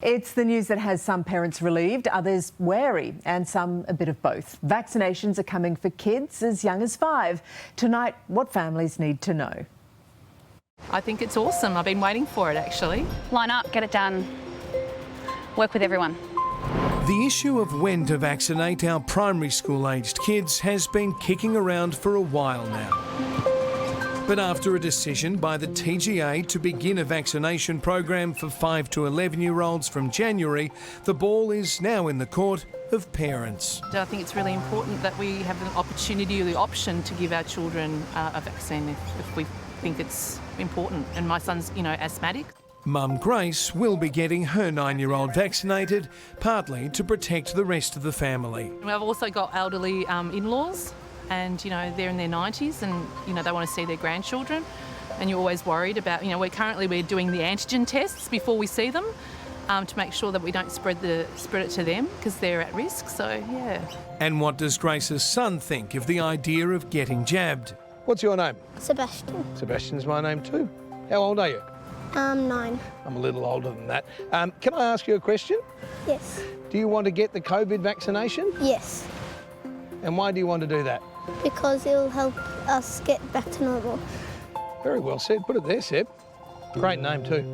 It's the news that has some parents relieved, others wary, and some a bit of both. Vaccinations are coming for kids as young as 5. Tonight, what families need to know. I think it's awesome. I've been waiting for it, actually. Line up, get it done, work with everyone. The issue of when to vaccinate our primary school-aged kids has been kicking around for a while now. But after a decision by the TGA to begin a vaccination program for 5 to 11-year-olds from January, the ball is now in the court of parents. I think it's really important that we have an opportunity or the option to give our children a vaccine if we think it's important. And my son's, asthmatic. Mum Grace will be getting her 9-year-old vaccinated, partly to protect the rest of the family. I've also got elderly in-laws. And, they're in their 90s and, they want to see their grandchildren. And you're always worried about, we're doing the antigen tests before we see them to make sure that we don't spread it to them because they're at risk. So, yeah. And what does Grace's son think of the idea of getting jabbed? What's your name? Sebastian. Sebastian's my name too. How old are you? 9. I'm a little older than that. Can I ask you a question? Yes. Do you want to get the COVID vaccination? Yes. And why do you want to do that? Because it will help us get back to normal. Very well said. Put it there, Seb. Great name too.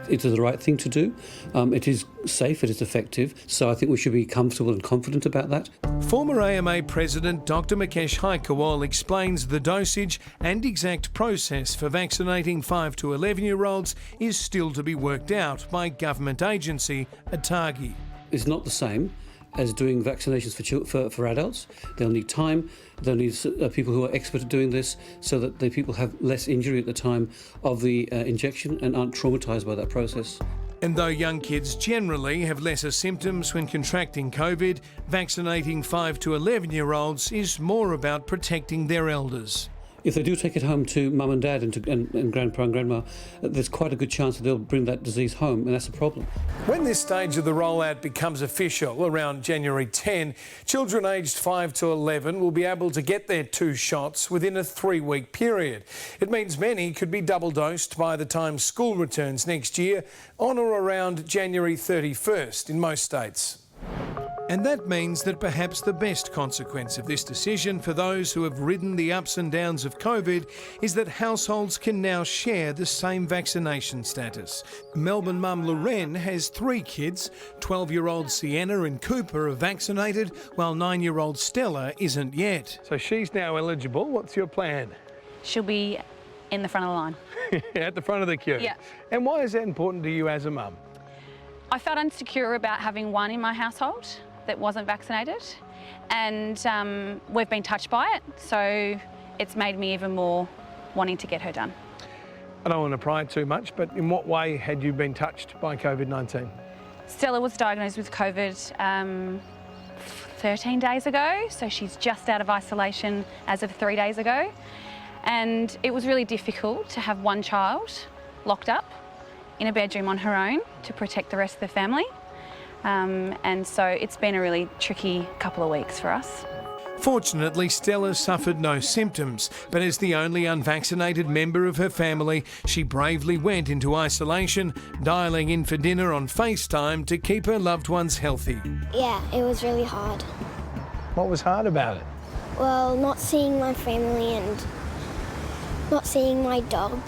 It is the right thing to do. It is safe, it is effective, so I think we should be comfortable and confident about that. Former AMA President Dr Mukesh Haikawal explains the dosage and exact process for vaccinating 5 to 11-year-olds is still to be worked out by government agency ATAGI. It's not the same as doing vaccinations for adults. They'll need time, they'll need people who are expert at doing this so that the people have less injury at the time of the injection and aren't traumatised by that process. And though young kids generally have lesser symptoms when contracting COVID, vaccinating 5 to 11-year-olds is more about protecting their elders. If they do take it home to mum and dad and grandpa and grandma, there's quite a good chance that they'll bring that disease home, and that's a problem. When this stage of the rollout becomes official, around January 10, children aged 5 to 11 will be able to get their 2 shots within a 3-week period. It means many could be double-dosed by the time school returns next year, on or around January 31st in most states. And that means that perhaps the best consequence of this decision for those who have ridden the ups and downs of COVID is that households can now share the same vaccination status. Melbourne mum Lorraine has 3 kids. 12-year-old Sienna and Cooper are vaccinated, while 9-year-old Stella isn't yet. So she's now eligible. What's your plan? She'll be in the front of the line. At the front of the queue? Yeah. And why is that important to you as a mum? I felt insecure about having one in my household that wasn't vaccinated, and we've been touched by it, so it's made me even more wanting to get her done. I don't want to pry too much, but in what way had you been touched by COVID-19? Stella was diagnosed with COVID 13 days ago, so she's just out of isolation as of 3 days ago, and it was really difficult to have one child locked up in a bedroom on her own to protect the rest of the family. And so it's been a really tricky couple of weeks for us. Fortunately, Stella suffered no symptoms, but as the only unvaccinated member of her family, she bravely went into isolation, dialling in for dinner on FaceTime to keep her loved ones healthy. Yeah, it was really hard. What was hard about it? Well, not seeing my family and not seeing my dog.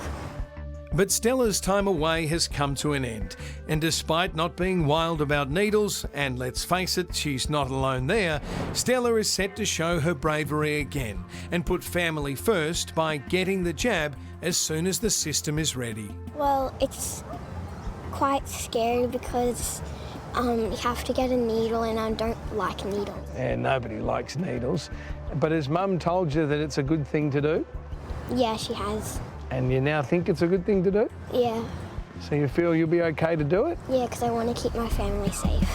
But Stella's time away has come to an end, and despite not being wild about needles, and let's face it, she's not alone there, Stella is set to show her bravery again and put family first by getting the jab as soon as the system is ready. Well, it's quite scary because you have to get a needle and I don't like needles. Yeah, nobody likes needles. But has Mum told you that it's a good thing to do? Yeah, she has. And you now think it's a good thing to do? Yeah. So you feel you'll be okay to do it? Yeah, because I want to keep my family safe.